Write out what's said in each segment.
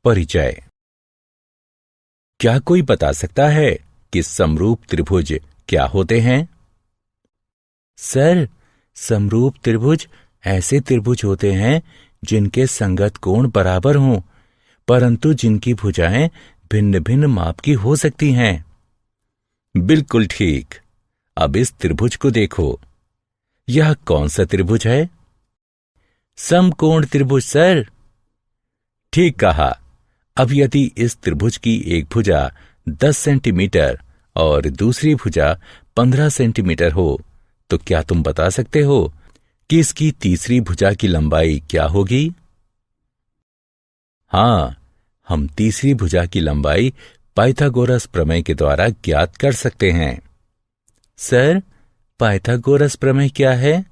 परिचय। क्या कोई बता सकता है कि समरूप त्रिभुज क्या होते हैं? सर, समरूप त्रिभुज ऐसे त्रिभुज होते हैं जिनके संगत कोण बराबर हों, परंतु जिनकी भुजाएं भिन्न भिन्न माप की हो सकती हैं। बिल्कुल ठीक। अब इस त्रिभुज को देखो। यह कौन सा त्रिभुज है? समकोण त्रिभुज सर। ठीक कहा। अब यदि इस त्रिभुज की एक भुजा 10 सेंटीमीटर और दूसरी भुजा 15 सेंटीमीटर हो, तो क्या तुम बता सकते हो कि इसकी तीसरी भुजा की लंबाई क्या होगी? हाँ, हम तीसरी भुजा की लंबाई पाइथागोरस प्रमेय के द्वारा ज्ञात कर सकते हैं। सर, पाइथागोरस प्रमेय क्या है?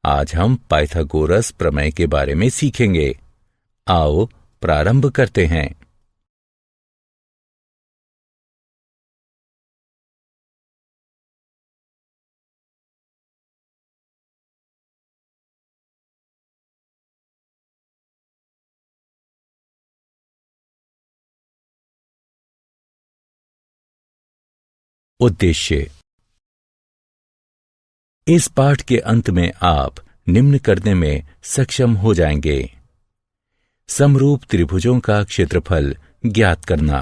आज हम पाइथागोरस प्रमेय के बारे में सीखेंगे। आओ प्रारंभ करते हैं। उद्देश्य। इस पाठ के अंत में आप निम्न करने में सक्षम हो जाएंगे। समरूप त्रिभुजों का क्षेत्रफल ज्ञात करना,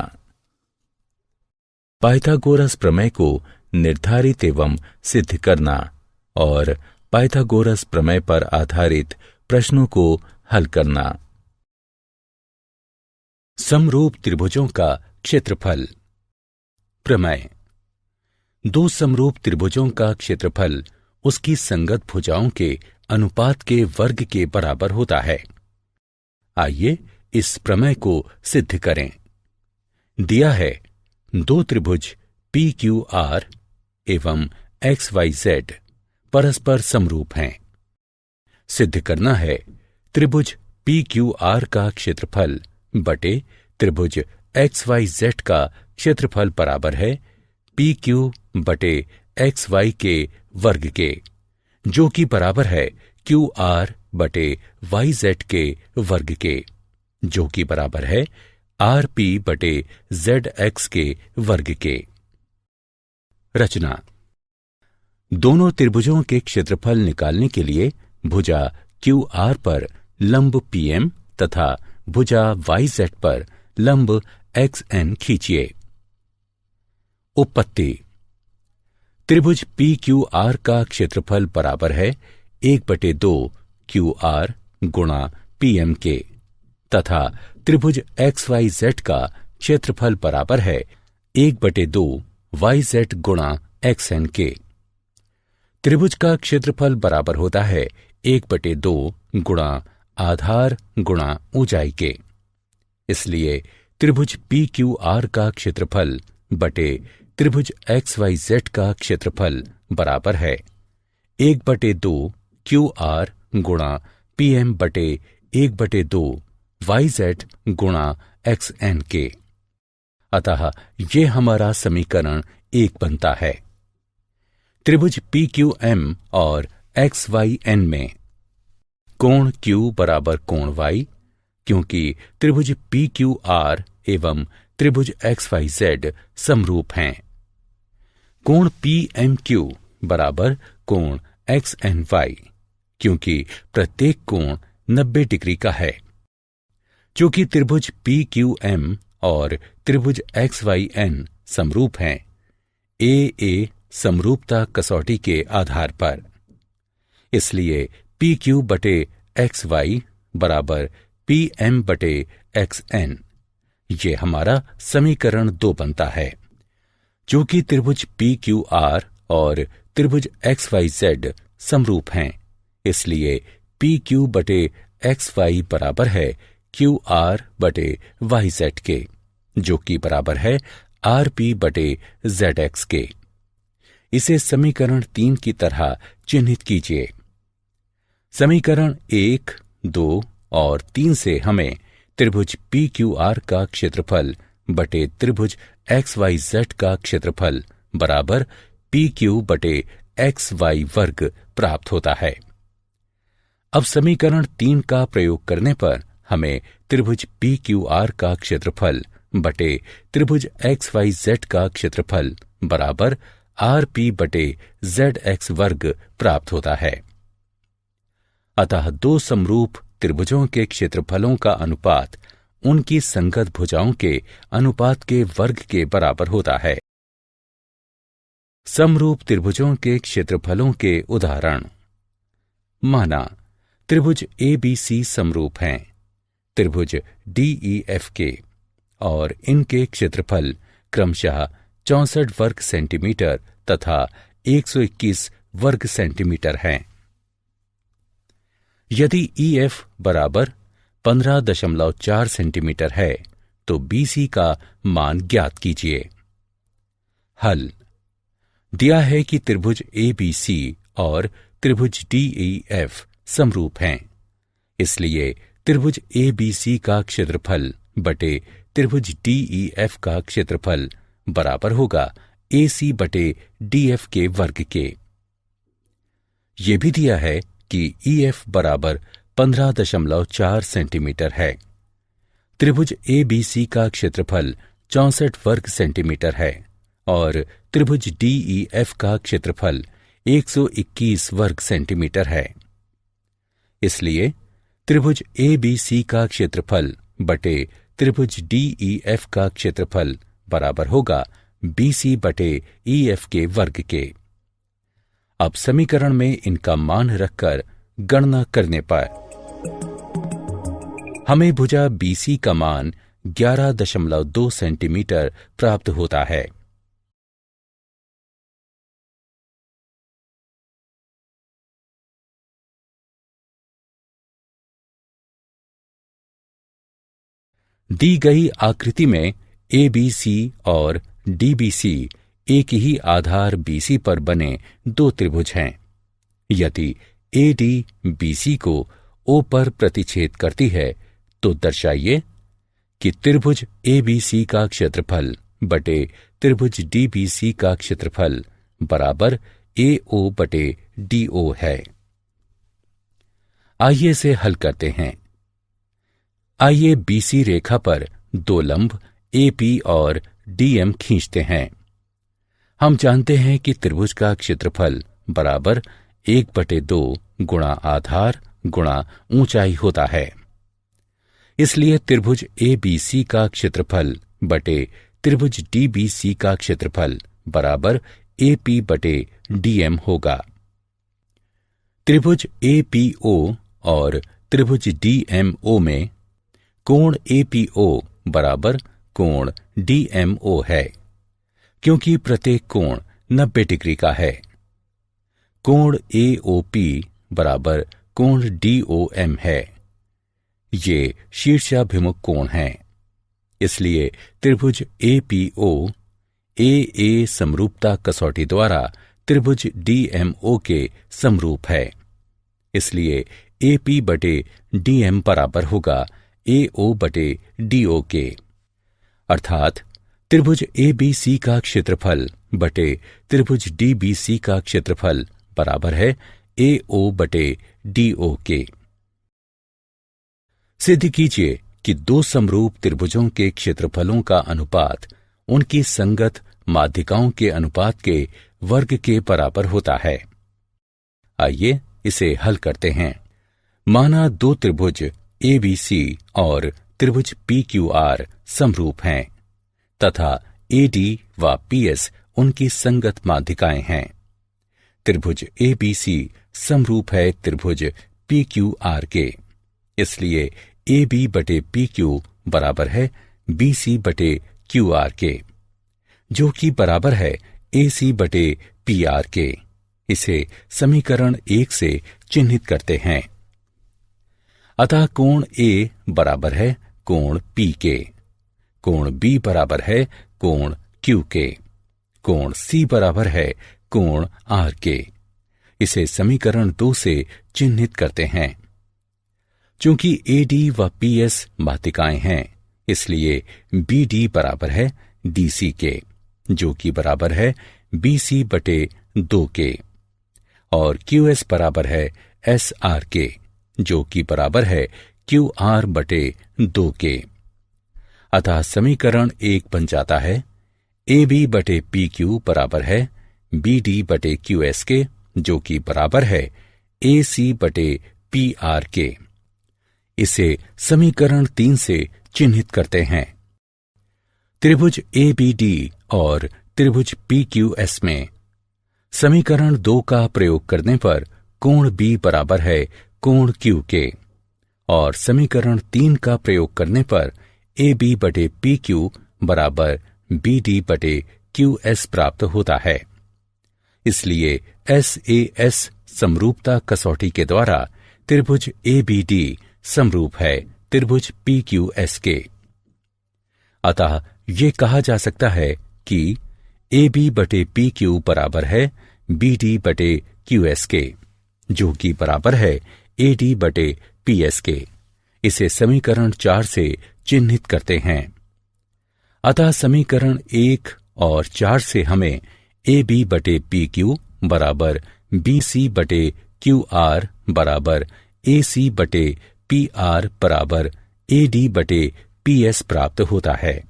पाइथागोरस प्रमेय को निर्धारित एवं सिद्ध करना और पाइथागोरस प्रमेय पर आधारित प्रश्नों को हल करना। समरूप त्रिभुजों का क्षेत्रफल। प्रमेय। दो समरूप त्रिभुजों का क्षेत्रफल उसकी संगत भुजाओं के अनुपात के वर्ग के बराबर होता है। आइए इस प्रमेय को सिद्ध करें। दिया है दो त्रिभुज PQR एवं XYZ परस्पर समरूप हैं। सिद्ध करना है त्रिभुज PQR का क्षेत्रफल बटे त्रिभुज XYZ का क्षेत्रफल बराबर है PQ बटे XY के वर्ग के, जो कि बराबर है QR बटे YZ के वर्ग के, जो कि बराबर है RP बटे ZX के वर्ग के। रचना। दोनों त्रिभुजों के क्षेत्रफल निकालने के लिए भुजा QR पर लंब PM तथा भुजा YZ पर लंब XN खींचिए। उपपत्ति। त्रिभुज PQR का क्षेत्रफल बराबर है 1/2 QR गुणा PM के तथा त्रिभुज XYZ का क्षेत्रफल बराबर है 1/2 YZ गुणा XN के। त्रिभुज का क्षेत्रफल बराबर होता है 1/2 गुणा आधार गुणा ऊंचाई के। इसलिए त्रिभुज PQR का क्षेत्रफल बटे त्रिभुज XYZ का क्षेत्रफल बराबर है 1/2 QR गुणा PM बटे 1/2 YZ गुणा XN के। अतः ये हमारा समीकरण 1 बनता है। त्रिभुज PQM और XYN में कोण Q बराबर कोण Y, क्योंकि त्रिभुज PQR एवं त्रिभुज XYZ समरूप हैं। कोण PMQ बराबर कोण XNY, क्योंकि प्रत्येक कोण 90 डिग्री का है। चूंकि त्रिभुज PQM और त्रिभुज XYN समरूप हैं AA समरूपता कसौटी के आधार पर, इसलिए PQ बटे XY बराबर PM बटे XN, ये हमारा समीकरण 2 बनता है। चूंकि त्रिभुज PQR और त्रिभुज XYZ समरूप हैं, इसलिए PQ बटे XY बराबर है QR बटे YZ के, जो कि बराबर है RP बटे ZX के। इसे समीकरण 3 की तरह चिन्हित कीजिए। समीकरण 1, 2 और 3 से हमें त्रिभुज PQR का क्षेत्रफल बटे त्रिभुज XYZ का क्षेत्रफल बराबर PQ बटे XY वर्ग प्राप्त होता है। अब समीकरण 3 का प्रयोग करने पर हमें त्रिभुज PQR का क्षेत्रफल बटे त्रिभुज XYZ का क्षेत्रफल बराबर RP बटे ZX वर्ग प्राप्त होता है। अतः दो समरूप त्रिभुजों के क्षेत्रफलों का अनुपात उनकी संगत भुजाओं के अनुपात के वर्ग के बराबर होता है। समरूप त्रिभुजों के क्षेत्रफलों के उदाहरण। माना त्रिभुज ABC समरूप हैं त्रिभुज DEF के और इनके क्षेत्रफल क्रमशः 64 वर्ग सेंटीमीटर तथा 121 वर्ग सेंटीमीटर हैं। यदि EF बराबर 15.4 सेंटीमीटर है तो BC का मान ज्ञात कीजिए। हल। दिया है कि त्रिभुज ABC और त्रिभुज DEF समरूप हैं, इसलिए त्रिभुज ABC का क्षेत्रफल बटे त्रिभुज DEF का क्षेत्रफल बराबर होगा AC बटे DF के वर्ग के। यह भी दिया है कि EF बराबर 15.4 सेंटीमीटर है। त्रिभुज ABC का क्षेत्रफल 64 वर्ग सेंटीमीटर है और त्रिभुज DEF का क्षेत्रफल 121 वर्ग सेंटीमीटर है। इसलिए त्रिभुज ABC का क्षेत्रफल बटे त्रिभुज DEF का क्षेत्रफल बराबर होगा BC बटे EF के वर्ग के। अब समीकरण में इनका मान रखकर गणना करने पर हमें भुजा BC का मान 11.2 सेंटीमीटर प्राप्त होता है। दी गई आकृति में ABC और DBC एक ही आधार BC पर बने दो त्रिभुज हैं। यदि AD BC को O पर प्रतिच्छेद करती है तो दर्शाइए कि त्रिभुज ABC का क्षेत्रफल बटे त्रिभुज DBC का क्षेत्रफल बराबर AO बटे DO है। आइए इसे हल करते हैं। आइए BC रेखा पर दो लंब AP और DM खींचते हैं। हम जानते हैं कि त्रिभुज का क्षेत्रफल बराबर 1/2 गुणा आधार गुणा ऊंचाई होता है। इसलिए त्रिभुज ABC का क्षेत्रफल बटे त्रिभुज DBC का क्षेत्रफल बराबर AP बटे DM होगा। त्रिभुज APO और त्रिभुज DMO में कोण APO बराबर कोण DMO है, क्योंकि प्रत्येक कोण 90 डिग्री का है। कोण AOP बराबर कोण DOM है। ये शीर्षाभिमुख कोण हैं। इसलिए त्रिभुज APO AA समरूपता कसौटी द्वारा त्रिभुज DMO के समरूप है। इसलिए AP बटे DM बराबर होगा AO बटे DO के, अर्थात त्रिभुज ABC का क्षेत्रफल बटे त्रिभुज DBC का क्षेत्रफल बराबर है AO बटे DO के। सिद्ध कीजिए कि दो समरूप त्रिभुजों के क्षेत्रफलों का अनुपात उनकी संगत माध्यिकाओं के अनुपात के वर्ग के बराबर होता है। आइए इसे हल करते हैं। माना दो त्रिभुज ABC और त्रिभुज PQR समरूप हैं तथा AD व PS उनकी संगत माध्यिकाएं हैं। त्रिभुज ABC समरूप है त्रिभुज PQR के, इसलिए AB बटे PQ बराबर है BC बटे QR के, जो कि बराबर है AC बटे PR के। इसे समीकरण 1 से चिन्हित करते हैं। अतः कोण A बराबर है कोण P के, कोण B बराबर है कोण Q के, कोण C बराबर है कोण R के। इसे समीकरण 2 से चिन्हित करते हैं। चूंकि AD व PS माध्यिकाएं हैं, इसलिए BD बराबर है DC के, जो कि बराबर है BC बटे 2 के, और QS बराबर है SR के, जो कि बराबर है QR/2 के। अतः समीकरण 1 बन जाता है AB/PQ बराबर है BD/QS के, जो कि बराबर है AC/PR के। इसे समीकरण 3 से चिन्हित करते हैं। त्रिभुज ABD और त्रिभुज PQS में समीकरण 2 का प्रयोग करने पर कोण B बराबर है कोण Q के, और समीकरण 3 का प्रयोग करने पर AB/PQ बराबर BD/QS प्राप्त होता है। इसलिए SAS समरूपता कसौटी के द्वारा त्रिभुज ABD समरूप है त्रिभुज PQS के। अतः ये कहा जा सकता है कि AB/PQ बराबर है BD/QS के, जो कि बराबर है AD/PS के। इसे समीकरण 4 से चिन्हित करते हैं। अतः समीकरण 1 और 4 से हमें AB/PQ बराबर BC/QR बराबर AC/PR बराबर AD/PS प्राप्त होता है,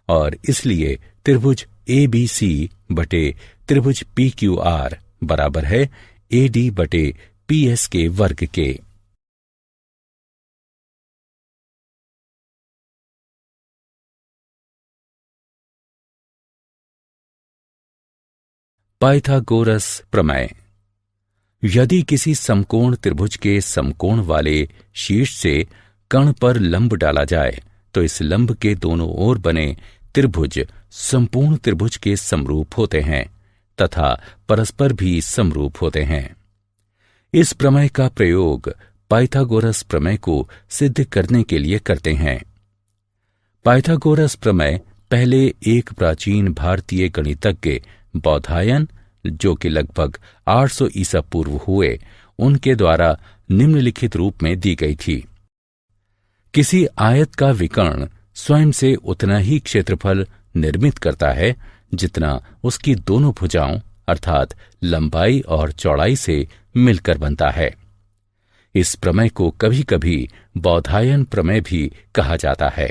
और इसलिए त्रिभुज ABC बटे त्रिभुज PQR बराबर है AD/PS के वर्ग के। पाइथागोरस प्रमेय। यदि किसी समकोण त्रिभुज के समकोण वाले शीर्ष से कण पर लंब डाला जाए तो इस लंब के दोनों ओर बने त्रिभुज संपूर्ण त्रिभुज के समरूप होते हैं तथा परस्पर भी समरूप होते हैं। इस प्रमेय का प्रयोग पाइथागोरस प्रमेय को सिद्ध करने के लिए करते हैं। पाइथागोरस प्रमेय पहले एक प्राचीन भारतीय गणितज्ञ बौधायन, जो कि लगभग 800 ईसा पूर्व हुए, उनके द्वारा निम्नलिखित रूप में दी गई थी। किसी आयत का विकर्ण स्वयं से उतना ही क्षेत्रफल निर्मित करता है जितना उसकी दोनों भुजाओं अर्थात लंबाई और चौड़ाई से मिलकर बनता है। इस प्रमेय को कभी कभी बौधायन प्रमेय भी कहा जाता है।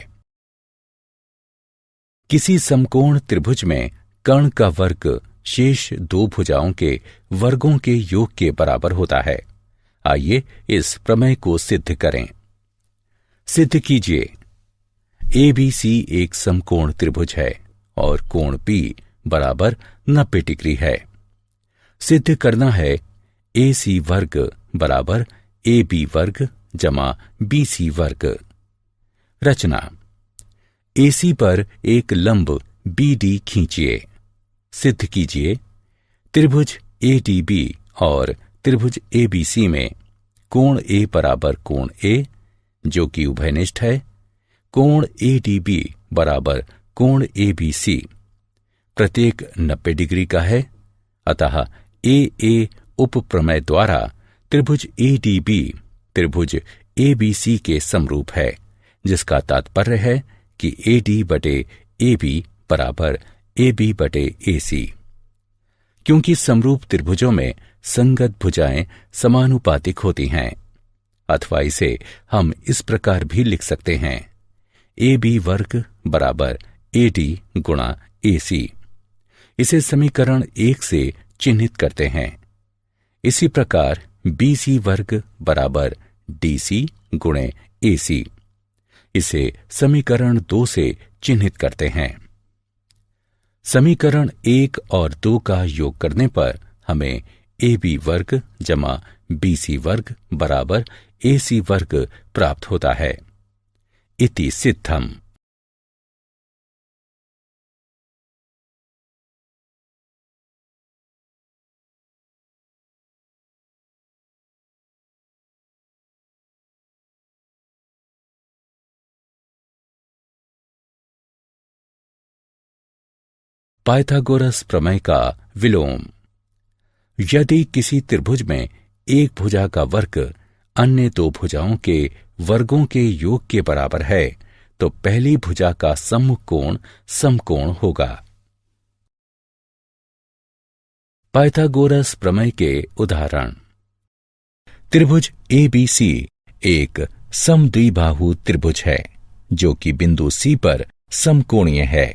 किसी समकोण त्रिभुज में कर्ण का वर्ग शेष दो भुजाओं के वर्गों के योग के बराबर होता है। आइए इस प्रमेय को सिद्ध करें। सिद्ध कीजिए। ABC एक समकोण त्रिभुज है और कोण P बराबर 90 डिग्री है। सिद्ध करना है AC वर्ग बराबर AB वर्ग जमा BC वर्ग। रचना। AC पर एक लंब BD खींचिए। सिद्ध कीजिए। त्रिभुज ADB और त्रिभुज ABC में कोण A बराबर कोण A, जो कि उभयनिष्ठ है, कोण ADB बराबर कोण ABC प्रत्येक 90 डिग्री का है। अतः AA उप प्रमेय द्वारा त्रिभुज ADB त्रिभुज ABC के समरूप है, जिसका तात्पर्य है कि AD/AB बराबर AB/AC। क्योंकि समरूप त्रिभुजों में संगत भुजाएं समानुपातिक होती हैं, अथवा इसे हम इस प्रकार भी लिख सकते हैं AB वर्ग बराबर AD गुणा AC। इसे समीकरण 1 से चिन्हित करते हैं। इसी प्रकार BC वर्ग बराबर DC गुणे AC। इसे समीकरण 2 से चिन्हित करते हैं। समीकरण 1 और 2 का योग करने पर हमें AB वर्ग जमा BC वर्ग बराबर AC वर्ग प्राप्त होता है। इति सिद्धम। पाइथागोरस प्रमेय का विलोम। यदि किसी त्रिभुज में एक भुजा का वर्ग अन्य दो भुजाओं के वर्गों के योग के बराबर है तो पहली भुजा का सम्मुख कोण समकोण होगा। पाइथागोरस प्रमेय के उदाहरण। त्रिभुज ABC एक समद्विबाहु त्रिभुज है, जो कि बिंदु सी पर समकोणीय है।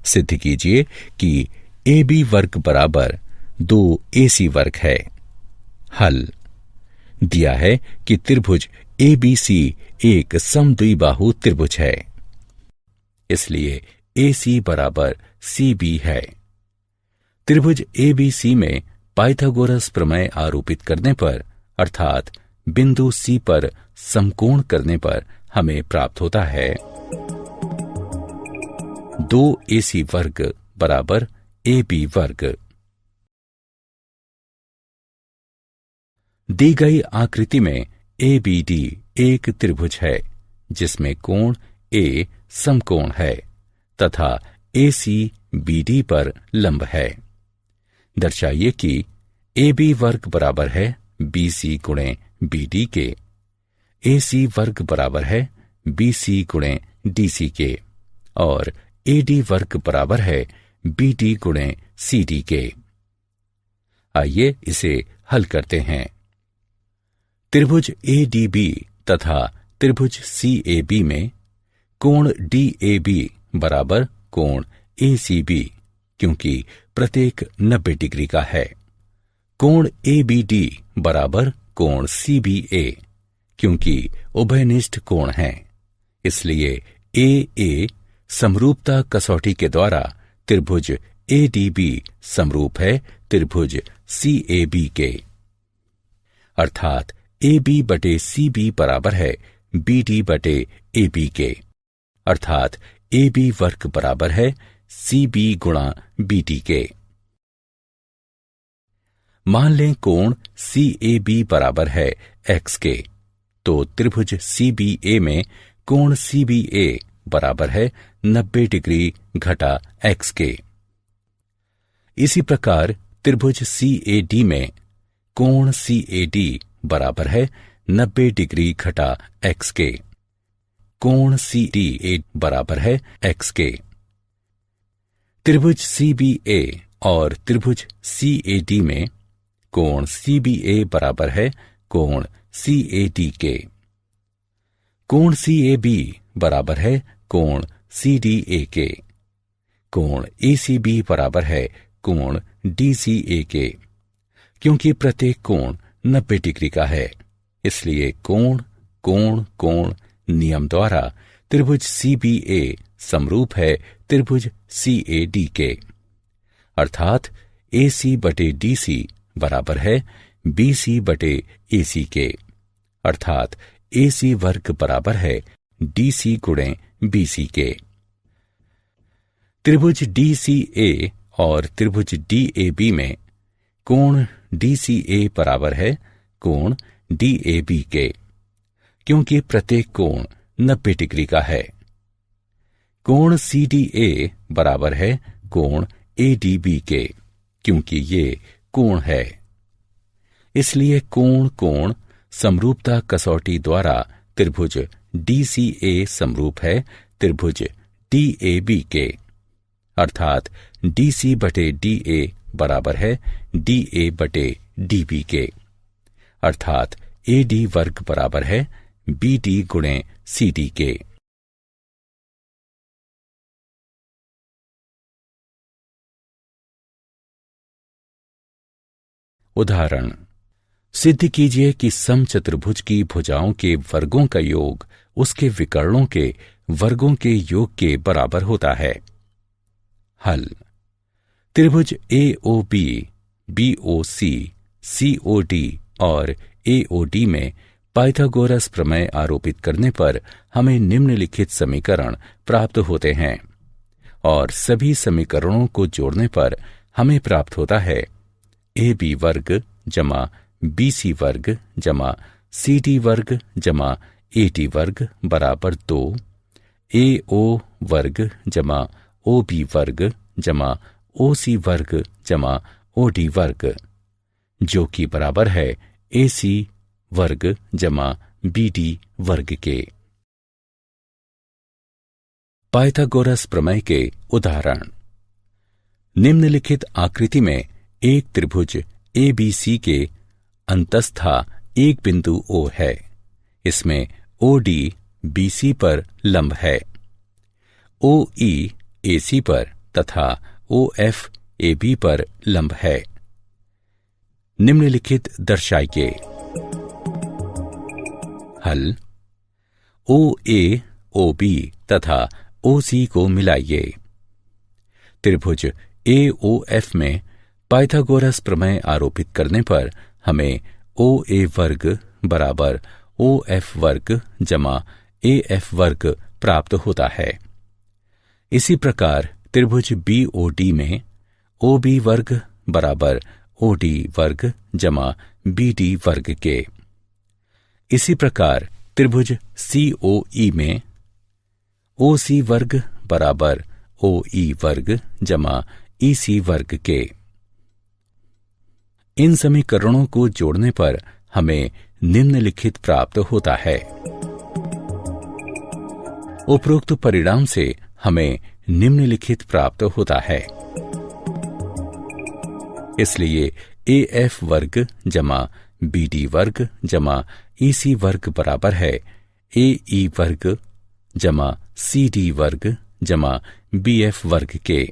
सिद्ध कीजिए कि AB वर्ग बराबर 2AC वर्ग है। हल दिया है कि त्रिभुज ABC एक समद्विबाहु त्रिभुज है, इसलिए AC बराबर CB है। त्रिभुज ABC में पाइथागोरस प्रमेय आरोपित करने पर अर्थात बिंदु C पर समकोण करने पर हमें प्राप्त होता है 2AC वर्ग बराबर AB वर्ग। दी गई आकृति में ABD एक त्रिभुज है जिसमें कोण A समकोण है तथा AC BD पर लंब है। दर्शाइए कि AB वर्ग बराबर है BC गुणे BD के, AC वर्ग बराबर है BC गुणे DC के और AD वर्ग बराबर है BD गुणे CD के। आइए इसे हल करते हैं। त्रिभुज ADB तथा त्रिभुज CAB में कोण DAB बराबर कोण ACB, क्योंकि प्रत्येक 90 डिग्री का है। कोण ABD बराबर कोण CBA, क्योंकि उभयनिष्ठ कोण है। इसलिए AA समरूपता कसौटी के द्वारा त्रिभुज ADB समरूप है त्रिभुज CAB के, अर्थात AB बटे CB बराबर है BD बटे AB के, अर्थात AB वर्ग बराबर है CB गुणा BD के। मान लें कोण CAB बराबर है X के, तो त्रिभुज CBA में कोण CBA बराबर है 90 डिग्री घटा X के। इसी प्रकार त्रिभुज CAD में कोण CAD बराबर है 90 डिग्री घटा X के। कोण CDA बराबर है X के। त्रिभुज CBA और त्रिभुज CAD में कोण CBA बराबर है कोण CAD के। कोण CAB बराबर है कोण CDA के। कोण ACB बराबर है कोण DCA के। क्योंकि प्रत्येक कोण 90 डिग्री का है, इसलिए कोण कोण कोण नियम द्वारा त्रिभुज CBA समरूप है त्रिभुज CAD के, अर्थात AC बटे DC बराबर है BC बटे AC के, अर्थात AC वर्ग बराबर है DC गुणे BC के। त्रिभुज DCA और त्रिभुज DAB में कोण DCA बराबर है कोण DAB के, क्योंकि प्रत्येक कोण 90 डिग्री का है। कोण CDA बराबर है कोण ADB के, क्योंकि ये कोण है। इसलिए कोण कोण समरूपता कसौटी द्वारा त्रिभुज DCA समरूप है त्रिभुज DAB के, अर्थात DC बटे DA बराबर है DA बटे DB के, अर्थात AD वर्ग बराबर है BD गुणे CD के। उदाहरण सिद्ध कीजिए कि समचतुर्भुज की भुजाओं के वर्गों का योग उसके विकर्णों के वर्गों के योग के बराबर होता है। हल त्रिभुज AOB, BOC, COD और AOD में पाइथागोरस प्रमेय आरोपित करने पर हमें निम्नलिखित समीकरण प्राप्त होते हैं और सभी समीकरणों को जोड़ने पर हमें प्राप्त होता है AB वर्ग जमा BC वर्ग जमा CD वर्ग जमा AD वर्ग बराबर 2, AO वर्ग जमा OB वर्ग जमा OC वर्ग जमा OD वर्ग, जो कि बराबर है AC वर्ग जमा BD वर्ग के। पाइथागोरस प्रमेय के उदाहरण। निम्नलिखित आकृति में एक त्रिभुज ABC के अंतस्था एक बिंदु O है। इसमें OD BC पर लंब है, OE AC पर तथा OF AB पर लंब है। निम्नलिखित दर्शाइए। हल। OA OB तथा OC को मिलाइए। त्रिभुज AOF में पाइथागोरस प्रमेय आरोपित करने पर हमें OA वर्ग बराबर OF वर्ग जमा AF वर्ग प्राप्त होता है। इसी प्रकार त्रिभुज BOD में OB वर्ग बराबर OD वर्ग जमा BD वर्ग के। इसी प्रकार त्रिभुज COE में OC वर्ग बराबर OE वर्ग जमा EC वर्ग के। इन समीकरणों को जोड़ने पर हमें निम्नलिखित प्राप्त होता है। उपरोक्त परिणाम से हमें निम्नलिखित प्राप्त होता है। इसलिए AF वर्ग जमा BD वर्ग जमा EC वर्ग बराबर है AE वर्ग जमा CD वर्ग जमा BF वर्ग के।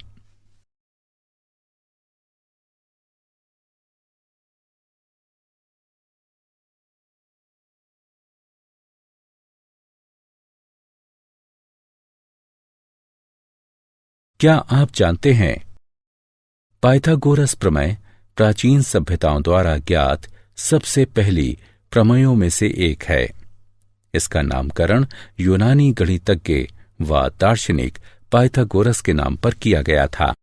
क्या आप जानते हैं, पाइथागोरस प्रमेय प्राचीन सभ्यताओं द्वारा ज्ञात सबसे पहली प्रमेयों में से एक है। इसका नामकरण यूनानी गणितज्ञ व दार्शनिक पाइथागोरस के नाम पर किया गया था।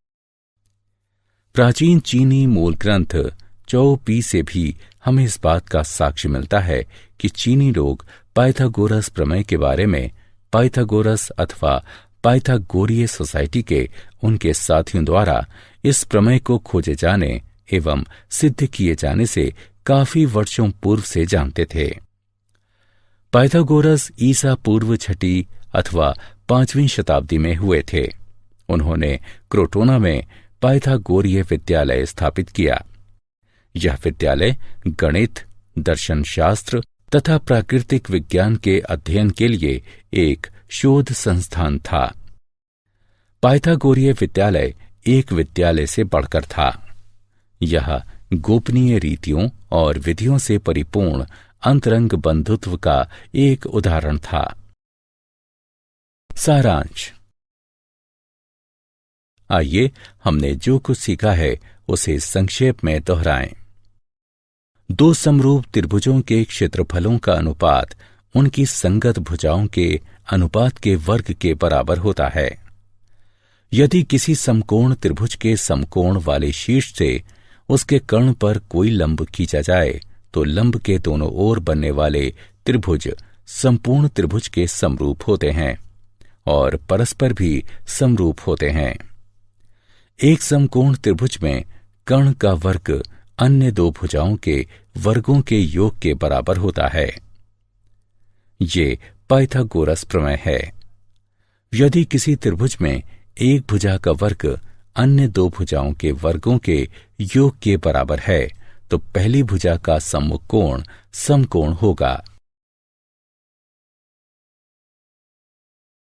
प्राचीन चीनी मूल ग्रंथ चौ पी से भी हमें इस बात का साक्ष्य मिलता है कि चीनी लोग पाइथागोरस प्रमेय के बारे में पाइथागोरस अथवा पाइथागोरीय सोसाइटी के उनके साथियों द्वारा इस प्रमेय को खोजे जाने एवं सिद्ध किए जाने से काफी वर्षों पूर्व से जानते थे। पाइथागोरस ईसा पूर्व 6वीं अथवा 5वीं शताब्दी में हुए थे। उन्होंने क्रोटोना में पाइथागोरीय विद्यालय स्थापित किया। यह विद्यालय गणित, दर्शन शास्त्र तथा प्राकृतिक विज्ञान के अध्ययन के लिए एक शोध संस्थान था। पाइथागोरीय विद्यालय एक विद्यालय से बढ़कर था। यह गोपनीय रीतियों और विधियों से परिपूर्ण अंतरंग बंधुत्व का एक उदाहरण था। सारांश। आइए हमने जो कुछ सीखा है उसे संक्षेप में दोहराएं। दो समरूप त्रिभुजों के क्षेत्रफलों का अनुपात उनकी संगत भुजाओं के अनुपात के वर्ग के बराबर होता है। यदि किसी समकोण त्रिभुज के समकोण वाले शीर्ष से उसके कर्ण पर कोई लंब खींचा जाए तो लंब के दोनों ओर बनने वाले त्रिभुज संपूर्ण त्रिभुज के समरूप होते हैं और परस्पर भी समरूप होते हैं। एक समकोण त्रिभुज में कर्ण का वर्ग अन्य दो भुजाओं के वर्गों के योग के बराबर होता है। ये पाइथागोरस प्रमेय है। यदि किसी त्रिभुज में एक भुजा का वर्ग अन्य दो भुजाओं के वर्गों के योग के बराबर है तो पहली भुजा का सम्मुख कोण समकोण होगा।